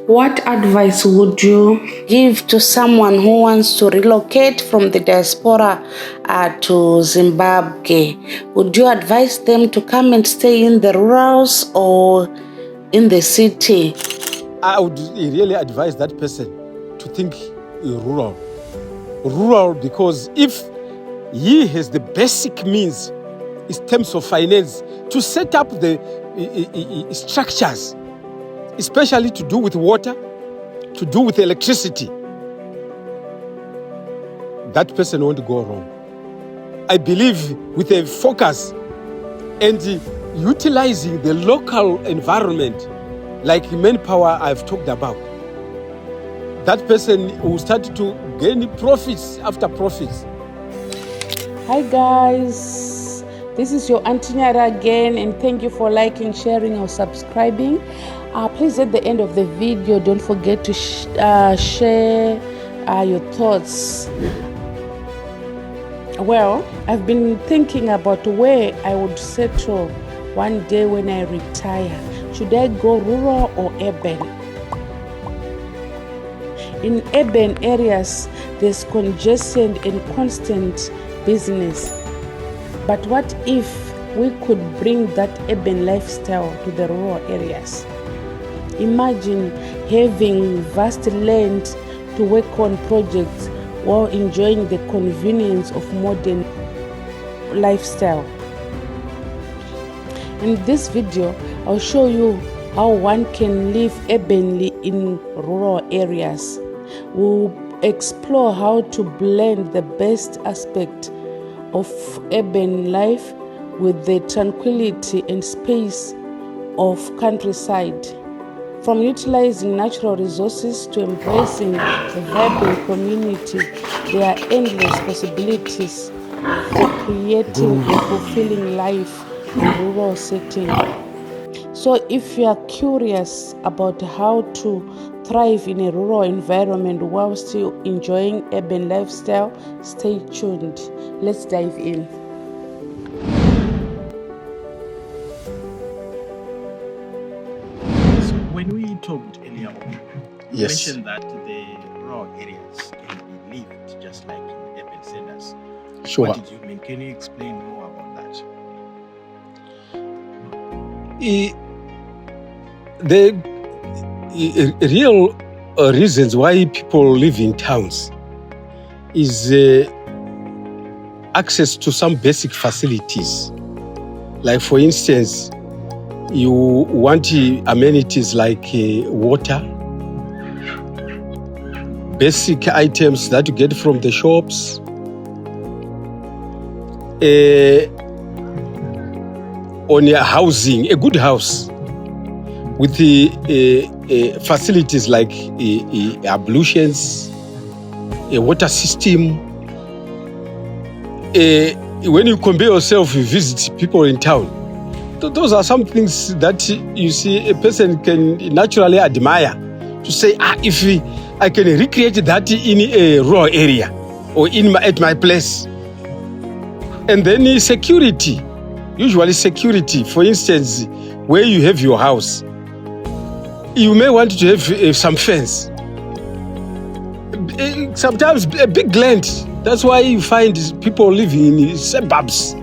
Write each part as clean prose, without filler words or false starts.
What advice would you give to someone who wants to relocate from the diaspora to Zimbabwe? Would you advise them to come and stay in the rurals or in the city? I would really advise that person to think rural. Rural, because if he has the basic means in terms of finance to set up the structures, especially to do with water, to do with electricity, that person won't go wrong. I believe with a focus and utilizing the local environment, like manpower I've talked about, that person will start to gain profits after profits. Hi guys, this is your Auntie Nyara again, and thank you for liking, sharing, or subscribing. Please, at the end of the video, don't forget to share your thoughts. Well, I've been thinking about where I would settle one day when I retire. Should I go rural or urban? In urban areas, there's congestion and constant business. But what if we could bring that urban lifestyle to the rural areas? Imagine having vast land to work on projects while enjoying the convenience of modern lifestyle. In this video, I'll show you how one can live urbanly in rural areas. We'll explore how to blend the best aspect of urban life with the tranquility and space of countryside. From utilizing natural resources to embracing a vibrant community, there are endless possibilities for creating a fulfilling life in rural setting. So if you are curious about how to thrive in a rural environment while still enjoying urban lifestyle, stay tuned. Let's dive in. So when we talked earlier on, you Yes. mentioned that the rural areas can be lived just like in urban centers. Sure. What did you mean? Can you explain more about that? The real reasons why people live in towns is access to some basic facilities. Like for instance, you want amenities like water, basic items that you get from the shops, on your housing, a good house with the facilities like ablutions, a water system. When you compare yourself, you visit people in town, those are some things that you see a person can naturally admire, to say, if I can recreate that in a rural area or at my place. And then security, usually security, for instance, where you have your house, you may want to have some fence. Sometimes a big land. That's why you find people living in suburbs.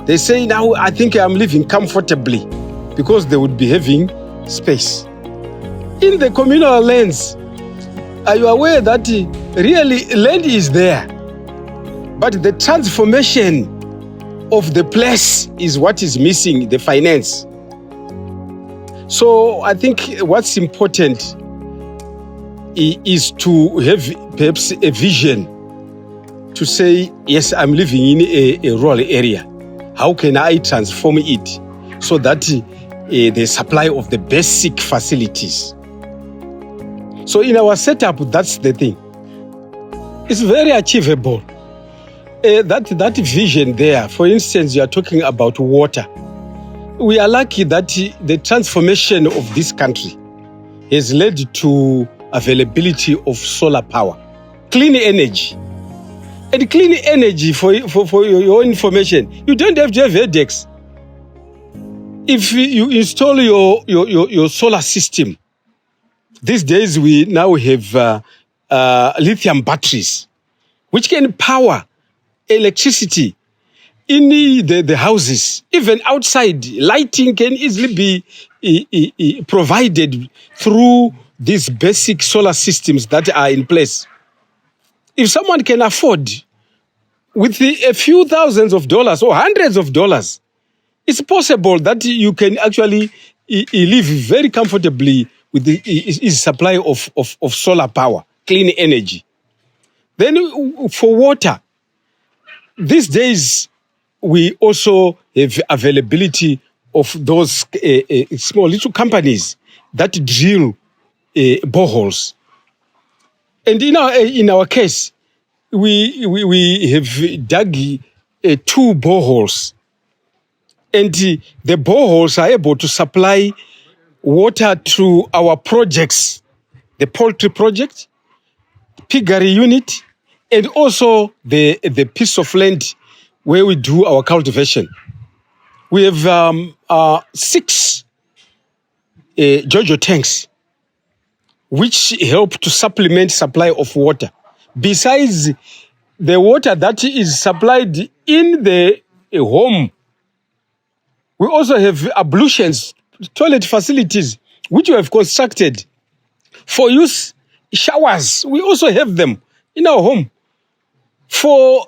They say, now I think I'm living comfortably, because they would be having space. In the communal lands, are you aware that really land is there, but the transformation of the place is what is missing, the finance. So I think what's important is to have perhaps a vision to say, yes, I'm living in a rural area. How can I transform it so that the supply of the basic facilities? So in our setup, that's the thing. It's very achievable. That vision there, for instance, you are talking about water. We are lucky that the transformation of this country has led to availability of solar power, clean energy. And clean energy, for your information, you don't have to have headaches. If you install your solar system, These days, we now have lithium batteries, which can power electricity in the houses. Even outside, lighting can easily be provided through these basic solar systems that are in place. If someone can afford, with a few thousands of dollars or hundreds of dollars, it's possible that you can actually live very comfortably with the supply of solar power, clean energy. Then for water, these days we also have availability of those small little companies that drill boreholes. And in our case, we have dug 2 boreholes. And the boreholes are able to supply water to our projects, the poultry project, piggery unit, and also the piece of land where we do our cultivation. We have 6 JoJo tanks, which help to supplement supply of water. Besides the water that is supplied in the home, we also have ablutions, toilet facilities, which we have constructed for use. Showers, we also have them in our home for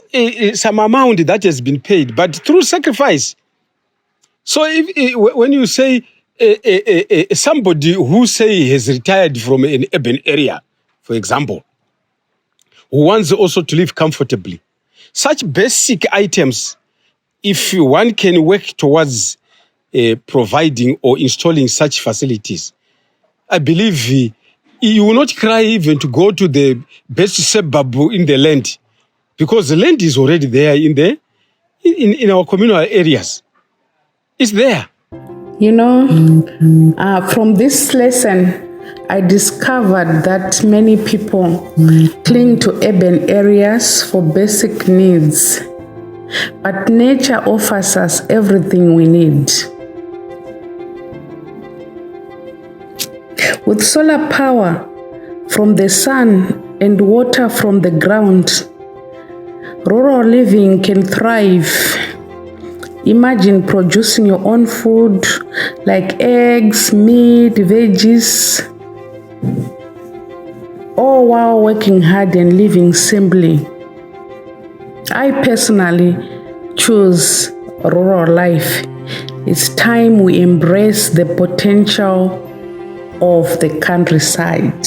some amount that has been paid, but through sacrifice. So when you say somebody who say has retired from an urban area, for example, who wants also to live comfortably, such basic items, if one can work towards providing or installing such facilities, I believe you will not cry even to go to the best suburb in the land, because the land is already there in our communal areas. It's there. You know, from this lesson, I discovered that many people cling to urban areas for basic needs, but nature offers us everything we need. With solar power from the sun and water from the ground, rural living can thrive. Imagine producing your own food like eggs, meat, veggies, all while working hard and living simply. I personally choose rural life. It's time we embrace the potential of the countryside.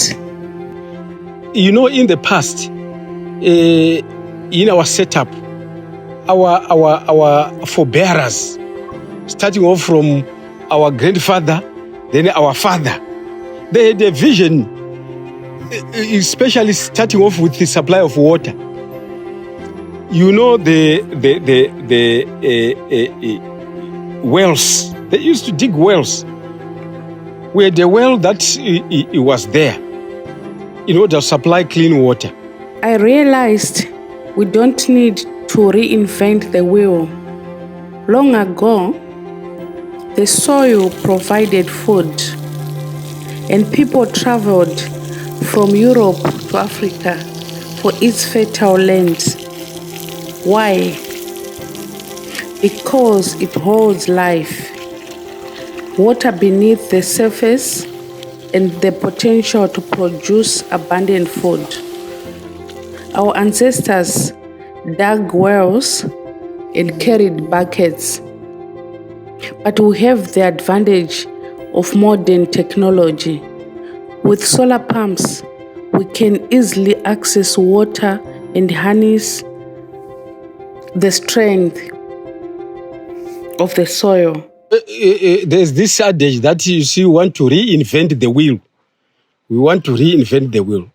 You know, in the past, in our setup, our forebearers, starting off from our grandfather, then our father, they had a vision, especially starting off with the supply of water. You know, the wells. They used to dig wells. We had a well that it was there in order to supply clean water. I realized we don't need to reinvent the wheel. Long ago, the soil provided food, and people traveled from Europe to Africa for its fertile land. Why? Because it holds life, water beneath the surface, and the potential to produce abundant food. Our ancestors dug wells and carried buckets, but we have the advantage of modern technology. With solar pumps, we can easily access water and harness the strength of the soil. There's this adage that you see, want to reinvent the wheel. We want to reinvent the wheel.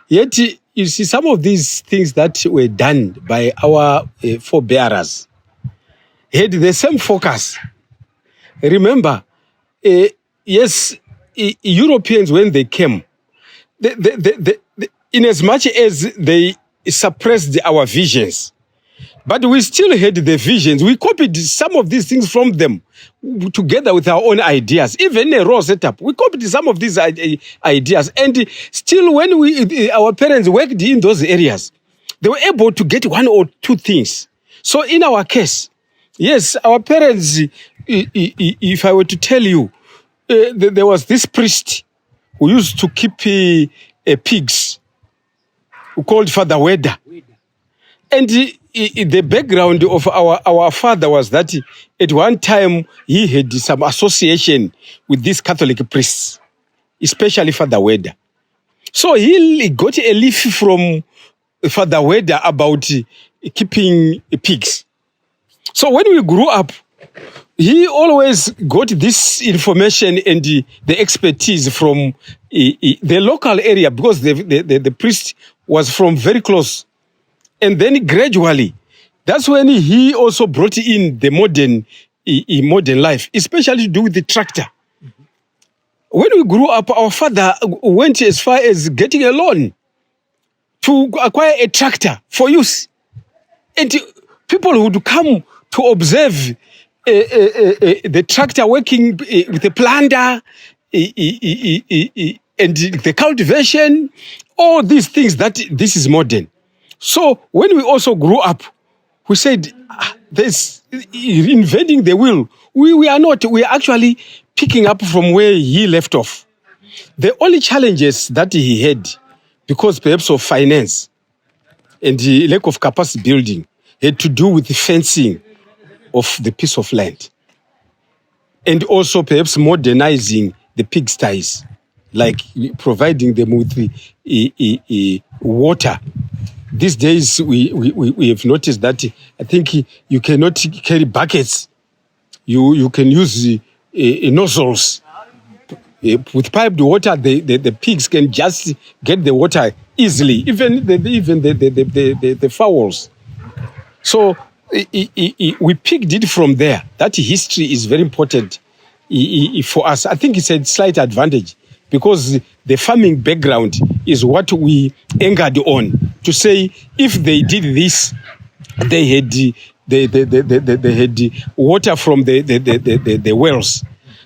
Yet, you see, some of these things that were done by our forebearers had the same focus. Remember, yes, Europeans, when they came, in as much as they suppressed our visions, But we still had the visions. We copied some of these things from them together with our own ideas. Even a raw setup, we copied some of these ideas. And still, when our parents worked in those areas, they were able to get one or two things. So in our case, yes, our parents, if I were to tell you, there was this priest who used to keep pigs, who called Father Weda. And the background of our father was that at one time he had some association with these Catholic priests, especially Father Weda. So he got a leaf from Father Weda about keeping pigs. So when we grew up, he always got this information and the expertise from the local area, because the priest was from very close. And then gradually, that's when he also brought in the modern life, especially to do with the tractor. Mm-hmm. When we grew up, our father went as far as getting a loan to acquire a tractor for use. And people would come to observe the tractor working with the planter and the cultivation, all these things that this is modern. So when we also grew up, we said, there's inventing the wheel. We are not. We are actually picking up from where he left off. The only challenges that he had, because perhaps of finance and the lack of capacity building, had to do with the fencing of the piece of land. And also perhaps modernizing the pigsties, like providing them with water. These days, we have noticed that I think you cannot carry buckets. You can use nozzles. With piped water, the pigs can just get the water easily, even the fowls. So we picked it from there. That history is very important for us. I think it's a slight advantage, because the farming background is what we anchored on to say, if they did this, they had water from the wells.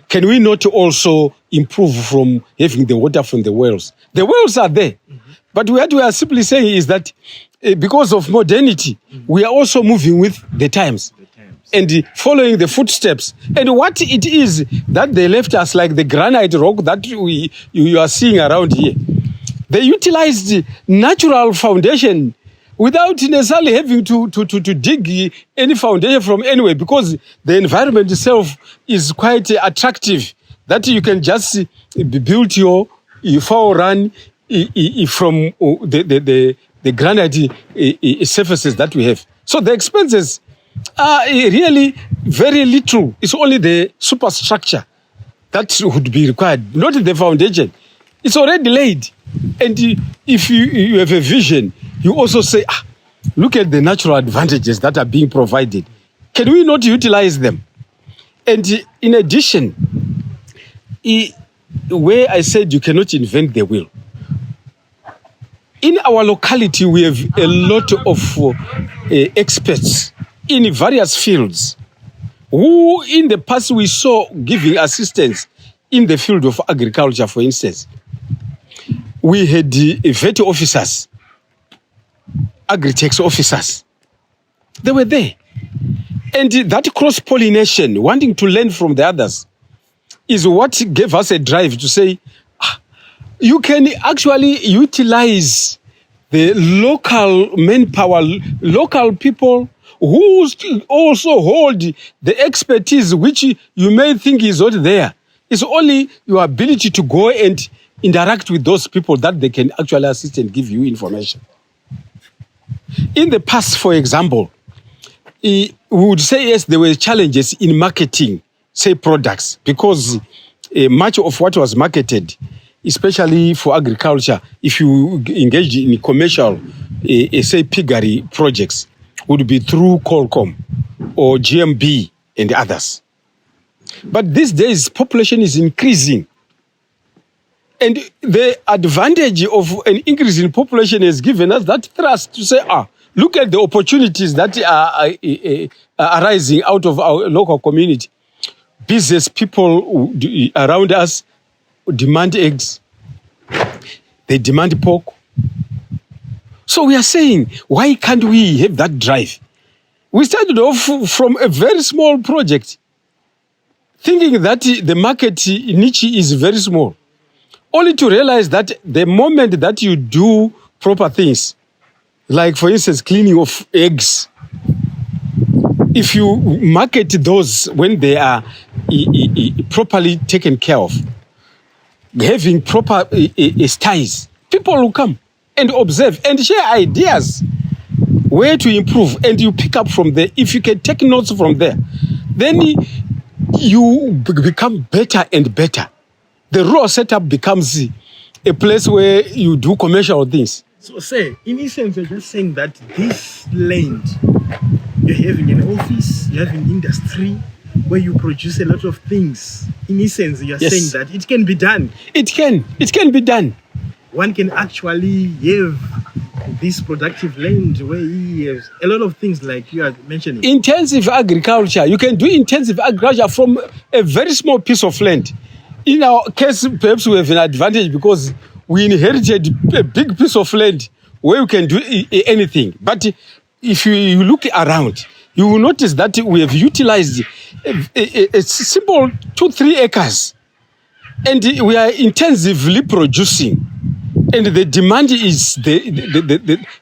Can we not also improve from having the water from the wells? The wells are there. Mm-hmm. But what we are simply saying is that because of modernity, we are also moving with the times. And following the footsteps. And what it is that they left us, like the granite rock that you are seeing around here, they utilized natural foundation without necessarily having to dig any foundation from anywhere, because the environment itself is quite attractive, that you can just build your fowl run from the granite surfaces that we have. So the expenses are really very little. It's only the superstructure that would be required, not the foundation. It's already laid. And if you have a vision, you also say, look at the natural advantages that are being provided. Can we not utilize them? And in addition, where I said you cannot invent the wheel, in our locality, we have a lot of experts in various fields who in the past we saw giving assistance in the field of agriculture, for instance. We had vet officers, agri-tax officers. They were there. And that cross-pollination, wanting to learn from the others, is what gave us a drive to say, you can actually utilize the local manpower, local people who also hold the expertise which you may think is not there. It's only your ability to go and interact with those people that they can actually assist and give you information. In the past, for example, we would say, yes, there were challenges in marketing, say, products, because much of what was marketed, especially for agriculture, if you engage in commercial, say, piggery projects, would be through Qualcomm or GMB and others. But these days, population is increasing. And the advantage of an increase in population has given us that thrust to say, Look at the opportunities that are arising out of our local community. Business people around us demand eggs. They demand pork. So we are saying, why can't we have that drive? We started off from a very small project, thinking that the market niche is very small, only to realize that the moment that you do proper things, like for instance, cleaning of eggs, if you market those when they are properly taken care of, having proper styles, people will come and observe and share ideas where to improve, and you pick up from there. If you can take notes from there, then you become better and better. The raw setup becomes a place where you do commercial things. So, say, in essence, you're just saying that this land, you're having an office, you have an industry where you produce a lot of things. In essence, you're saying that it can be done. It can be done. One can actually have this productive land where he has a lot of things like you are mentioning. Intensive agriculture. You can do intensive agriculture from a very small piece of land. In our case, perhaps we have an advantage because we inherited a big piece of land where you can do anything. But if you look around, you will notice that we have utilized a simple 2-3 acres. And we are intensively producing. And the demand is,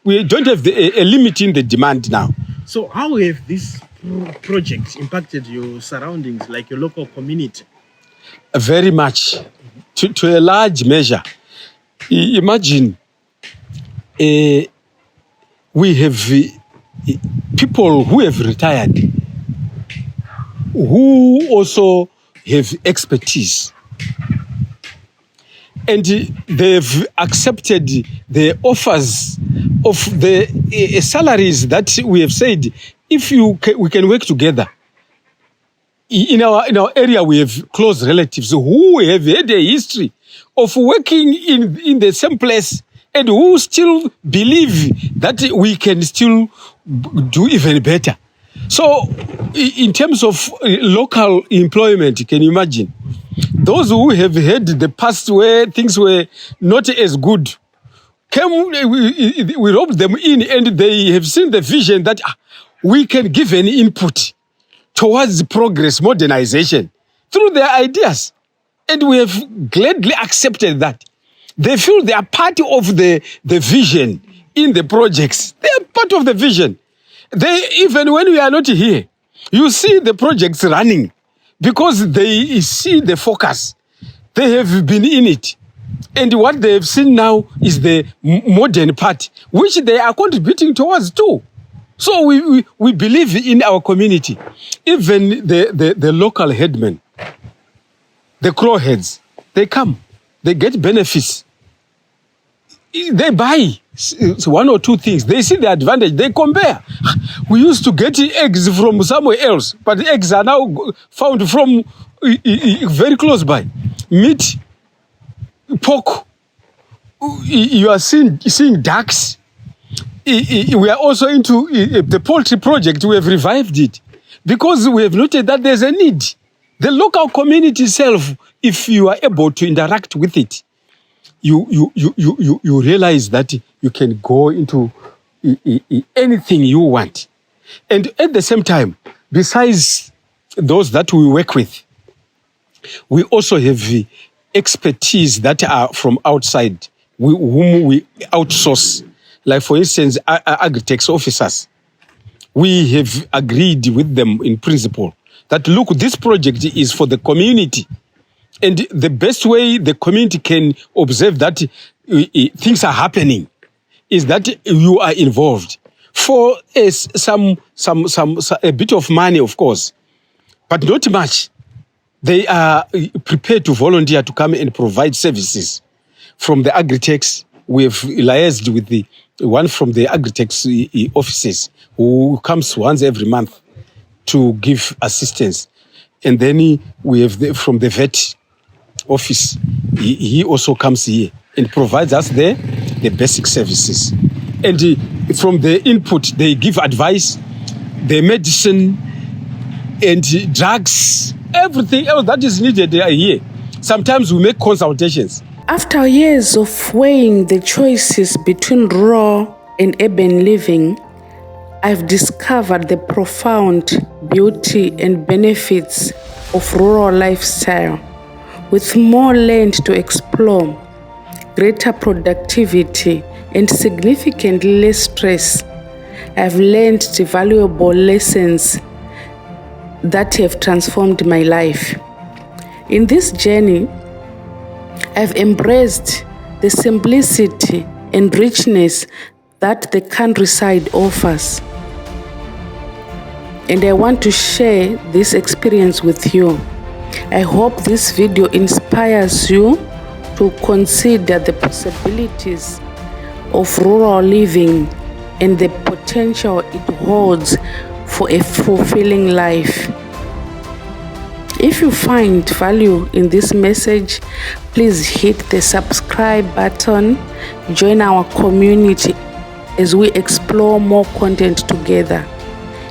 we don't have a limit in the demand now. So how have these projects impacted your surroundings, like your local community? Very much, to a large measure. Imagine we have people who have retired, who also have expertise. And they've accepted the offers of the salaries that we have said, if we can work together. In our area, we have close relatives who have had a history of working in the same place and who still believe that we can still do even better. So, in terms of local employment, can you imagine? Those who have had the past where things were not as good, we roped them in, and they have seen the vision that we can give an input towards progress, modernization, through their ideas. And we have gladly accepted that. They feel they are part of the vision in the projects. They are part of the vision. Even when we are not here, you see the projects running because they see the focus. They have been in it. And what they have seen now is the modern part, which they are contributing towards too. So we believe in our community. Even the local headmen, the crow heads, they come, they get benefits. They buy one or two things. They see the advantage. They compare. We used to get eggs from somewhere else, but the eggs are now found from very close by. Meat, pork. You are seeing ducks. We are also into the poultry project. We have revived it because we have noted that there's a need. The local community itself, if you are able to interact with it, you realize that you can go into anything you want. And at the same time, besides those that we work with, we also have expertise that are from outside, whom we outsource. Like, for instance, agri-tax officers. We have agreed with them in principle that, look, this project is for the community. And the best way the community can observe that things are happening is that you are involved. For a bit of money, of course, but not much. They are prepared to volunteer to come and provide services. From the agri-tax, we have liaised with the one from the agri-tax offices who comes once every month to give assistance. And then we have from the vet office, he also comes here and provides us the basic services. And from the input, they give advice, the medicine and drugs, everything else that is needed here. Sometimes we make consultations. After years of weighing the choices between rural and urban living, I've discovered the profound beauty and benefits of rural lifestyle. With more land to explore, greater productivity, and significantly less stress, I've learned the valuable lessons that have transformed my life. In this journey, I've embraced the simplicity and richness that the countryside offers. And I want to share this experience with you. I hope this video inspires you to consider the possibilities of rural living and the potential it holds for a fulfilling life. If you find value in this message, please hit the subscribe button, join our community as we explore more content together,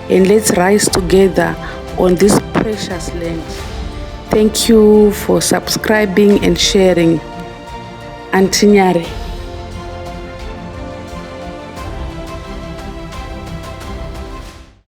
and let's rise together on this precious land. Thank you for subscribing and sharing. Antinyare.